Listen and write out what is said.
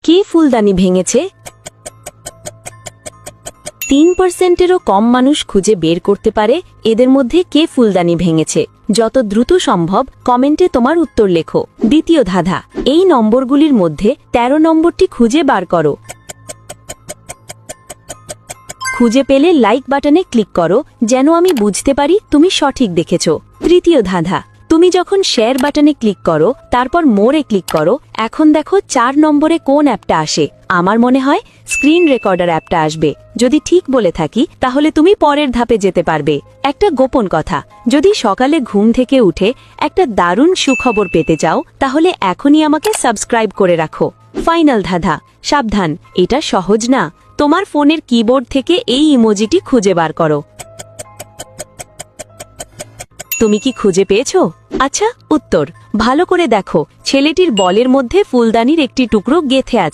কে ফুলদানি ভেঙেছে? 3%-এরও কম মানুষ খুঁজে বের করতে পারে এদের মধ্যে কে ফুলদানি ভেঙেছে। যত দ্রুত সম্ভব কমেন্টে তোমার উত্তর লেখো। দ্বিতীয় ধাঁধা, এই নম্বরগুলির মধ্যে 13 নম্বরটি খুঁজে বার করো। খুঁজে পেলে লাইক বাটনে ক্লিক করো, যেন আমি বুঝতে পারি তুমি সঠিক দেখেছ। তৃতীয় ধাঁধা, তুমি যখন শেয়ার বাটনে ক্লিক করো তারপর মোরে ক্লিক করো, এখন দেখো 4 নম্বরে কোন অ্যাপটা আসে। আমার মনে হয় স্ক্রিন রেকর্ডার অ্যাপটা আসবে। যদি ঠিক বলে থাকি তাহলে তুমি পরের ধাপে যেতে পারবে। একটা গোপন কথা, যদি সকালে ঘুম থেকে উঠে একটা দারুণ সুখবর পেতে চাও তাহলে এখনই আমাকে সাবস্ক্রাইব করে রাখো। ফাইনাল ধাঁধা, সাবধান, এটা সহজ না। তোমার ফোনের কিবোর্ড থেকে এই ইমোজিটি খুঁজে বার করো। তুমি কি খুঁজে পেয়েছো? আচ্ছা, উত্তর ভালো করে দেখো। ছেলেটির বলের মধ্যে ফুলদানির একটি টুকরো গেঁথে আছে।